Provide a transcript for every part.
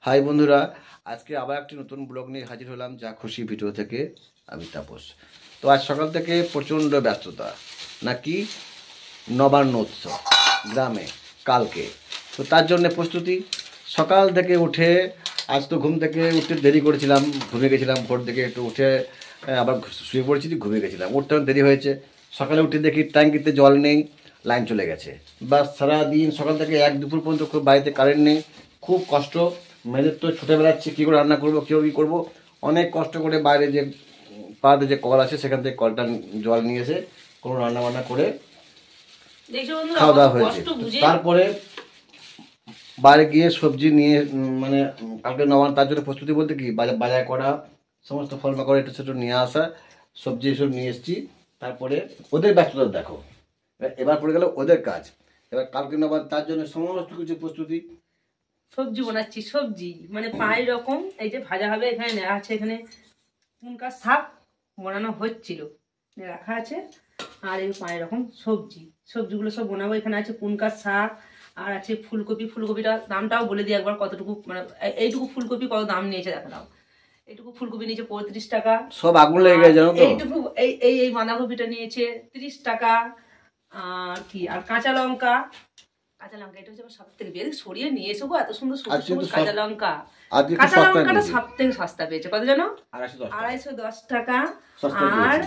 High বন্ধুরা, আজকে আবার একটি নতুন ব্লগ নিয়ে হাজির হলাম যা খুশি ভিডিও থেকে। আমি তাপস। তো আজ সকাল থেকে প্রচণ্ড ব্যস্ততা, নাকি নবান্ন উৎসব গ্রামে কালকে। তো তার জন্য প্রস্তুতি। সকাল থেকে উঠে, আজ তো ঘুম থেকে উঠতে দেরি করেছিলাম, ঘুমিয়ে গেছিলাম। ভোর থেকে একটু উঠে আবার শুয়ে পড়েছি, ঘুমিয়ে গেছিলাম, উঠতে দেরি হয়েছে। সকালে উঠে দেখি ট্যাঙ্কিতে জল নেই, লাইন চলে গেছে। বা সারাদিন সকাল থেকে এক দুপুর পর্যন্ত খুব বাড়িতে কারেন্ট নেই, খুব কষ্ট। মেয়েদের তো ছুটে বেড়াচ্ছে, কী করে রান্না করবো, কী করবো। অনেক কষ্ট করে বাইরে যে পাড়াতে যে কল আছে সেখান থেকে কলটা জল নিয়ে এসে কোনো রান্নাবান্না করে খাওয়া দাওয়া হয়েছে। তারপরে বাইরে গিয়ে সবজি নিয়ে মানে কালকে নবান্ন, তার জন্য প্রস্তুতি বলতে কি বাজার করা, সমস্ত ফল মাকড় একটু ছোটো নিয়ে আসা, সবজি এসব নিয়ে এসেছি। তারপরে ওদের ব্যস্ততা দেখো, এবার পড়ে গেল ওদের কাজ। এবার কালকে নবান্ন, তার জন্য সমস্ত কিছু প্রস্তুতি। সবজি বানাচ্ছি, সবজি মানে 5 রকম। এই যে ভাজা হবে, এখানে আছে, এখানে কুনকার শাক বানানো হচ্ছিল, রাখা আছে। আর এই 5 রকম সবজিগুলো সব বানাবো। এখানে আছে কুনকার শাক, আর আছে ফুলকপি। ফুলকপিটা দামটাও বলে দিই একবার, কতটুকু মানে এইটুকু ফুলকপি কত দাম নিয়েছে দেখা দাও। এইটুকু ফুলকপি নিয়েছে 35 টাকা। সব আগুন লেগে গেছে জানো তো। এইটুকু এই বাঁধাকপিটা নিয়েছে 30 টাকা। আর কি, আর কাঁচা লঙ্কা এটা হচ্ছে সব থেকে বেশি সরিয়ে নিয়ে এসো গো, এত সুন্দর সবুজ কাঁচা লঙ্কাটা সব থেকে সস্তা পেয়েছে। কত জানো? 210 টাকা। আর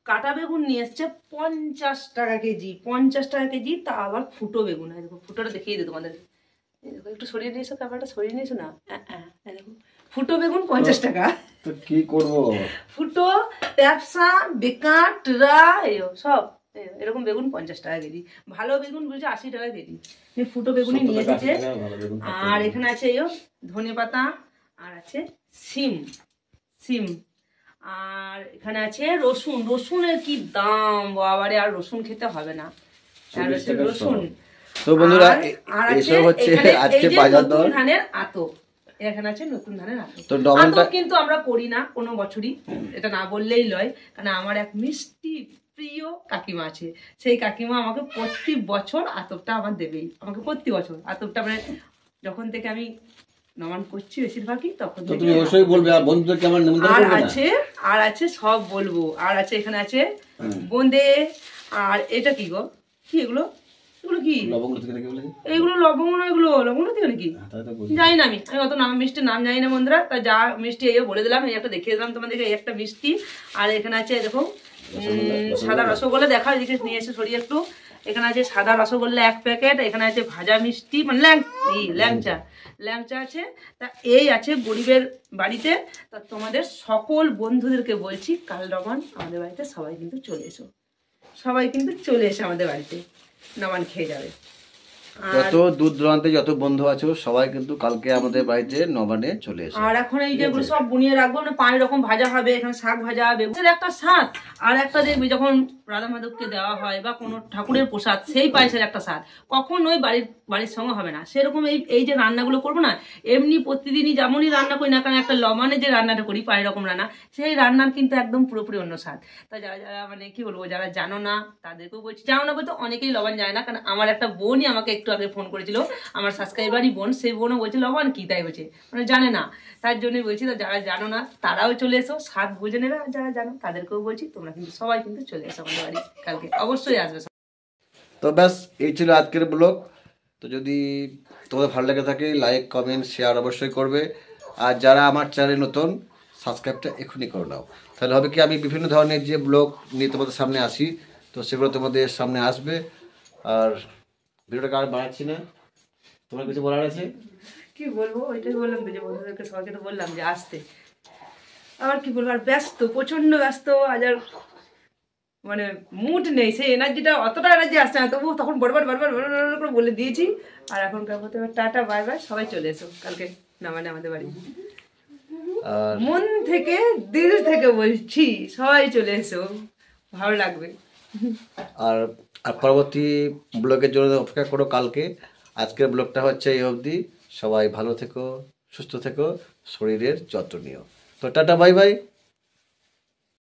কাটা বেগুন নিয়ে এসছে 50 টাকা কেজি। 50 টাকা কেজি, তা আবার ফুটো বেগুন। দেখো ফুটোটা দেখিয়ে দিই তোমাদের। দেখো একটু সরিয়ে নিয়েছো, ক্যামেরাটা সরিয়ে নিয়েছো না? দেখো ফুটো বেগুন 50 টাকা। তো কি করবো, ফুটো, ট্যাপসা, বেকার, সব এরকম বেগুন 50 টাকা কেজি। ভালো বেগুন বলছে 80 টাকা কেজি। ফুটো বেগুনই নিয়ে এসেছে। আর এখানে আছে ধনে পাতা, আর আছে সিম। আর এখানে আছে রসুনের কি দাম বাবারে, আর রসুন খেতে হবে না। রসুন। তো বন্ধুরা, এসব হচ্ছে আজকে বাজার দর। ধানের আতো, এখানে আছে নতুন ধানের আতো। কিন্তু আমরা করি না কোনো বছরই, এটা না বললেই লয়। কারণ আমার এক মিষ্টি প্রিয় কাকিমা আছে, সেই কাকিমা আমাকে প্রতি বছর আতপটা আমার দেবেই। আমাকে প্রতি বছর আতপটা, মানে যখন থেকে আমি নবান্ন করছি বেশিরভাগই তখন থেকে। তুমি অবশ্যই বলবে, আর বন্ধুদেরকে আমার নিমন্ত্রণ করবে না? আর আছে সব বলবো। আর আছে, এখানে আছে বোঁদে। আর এটা কি গো, কি এগুলো কি? এইগুলো লবঙ্গ না, লবঙ্গ থেকে নাকি জানি না। আমি অত মিষ্টির নাম জানি না বন্ধুরা। তা যা মিষ্টি এই বলে দিলাম, এই একটা দেখিয়ে দিলাম তোমাদেরকে, এই একটা মিষ্টি। আর এখানে আছে দেখো সাদা রসগোল্লা, দেখা এদিকে নিয়ে এসে সরিয়ে একটু। এখানে আছে সাদা রসগোল্লা 1 প্যাকেট। এখানে আছে ভাজা মিষ্টি, মানে ল্যাংচা আছে। তা এই আছে গরিবের বাড়িতে। তা তোমাদের সকল বন্ধুদেরকে বলছি, কাল নবান্ন আমাদের বাড়িতে সবাই কিন্তু চলে এসো। আমাদের বাড়িতে নবান্ন খেয়ে যাবে। যত দূর দূরান্তে যত বন্ধু আছো সবাই কিন্তু কালকে আমাদের বাড়িতে নবান্নে চলে এসো। আর এখন এই যেগুলো সব বুনিয়ে রাখবো, মানে 5 রকম ভাজা হবে। এখানে শাক ভাজা, বেগুনের একটা স্বাদ। আর একটা দেখবি যখন রাধা মাধবকে দেওয়া হয় বা কোনো ঠাকুরের প্রসাদ, সেই পায়েসের একটা স্বাদ কখনোই বাড়ির সঙ্গে হবে না। সেরকম এই যে রান্নাগুলো করবো না, এমনি প্রতিদিনই যেমনই রান্না করি না কারণ, একটা লবণে যে রান্নাটা করি 5 রকম রান্না, সেই রান্নার কিন্তু একদম পুরোপুরি অন্য স্বাদ। তা যারা মানে কি বলবো, যারা জানো না তাদেরকেও বলছি। জানো না বলতে অনেকেই লবণ যায় না, কারণ আমার একটা বোনই আমাকে একটু আগে ফোন করেছিল, আমার সাবস্ক্রাইবারই বোন। সেই বোনও বলছে লবণ কি, তাই বলছে, মানে জানে না। তার জন্যই বলছি, তো যারা জানো না তারাও চলে এসো, স্বাদ বুঝে নেবে। আর যারা জানো তাদেরকেও বলছি, তোমরা কিন্তু সবাই কিন্তু চলে এসো আমাদের বাড়ি কালকে, অবশ্যই আসবে। তো ব্যাস, এই ছিল আজকের ব্লগ। তো যদি তোমাদের ভালো লেগে থাকে, লাইক কমেন্ট শেয়ার অবশ্যই করবে। আর যারা আমার চ্যানেলে নতুন, সাবস্ক্রাইবটা এখনই করে নাও। তাহলে হবে কি, আমি বিভিন্ন ধরনের যে ব্লগ নিয়ে তোমাদের সামনে আসি, তো সেগুলো তোমাদের সামনে আসবে। আর ভিডিওটাকে আর বাড়াচ্ছি না, তোমার কিছু বলার আছে? কি বলবো, ওইটাই বললাম তো, যে বন্ধুদেরকে সবাইকে তো বললাম যে আসতে। আর কি বলবো, আর ব্যস্ত, প্রচন্ড ব্যস্ত। আজ আর মানে মুড নেই, সেই এনার্জিটা, অতটা এনার্জি আসছে না। তবু তখন বারবার করে বলে দিয়েছি। আর এখনকার মতো টাটা বাই বাই, সবাই চলে এসো কালকে নবান্নে আমাদের বাড়ি। মন থেকে, দিল থেকে বলছি, সবাই চলে এসো, ভালো লাগবে। আর পরবর্তী ব্লগের জন্য অপেক্ষা করো কালকে। আজকের ব্লগটা হচ্ছে এই অবধি। সবাই ভালো থেকো, সুস্থ থেকো, শরীরের যত্ন নিও। তো টাটা বাই বাই।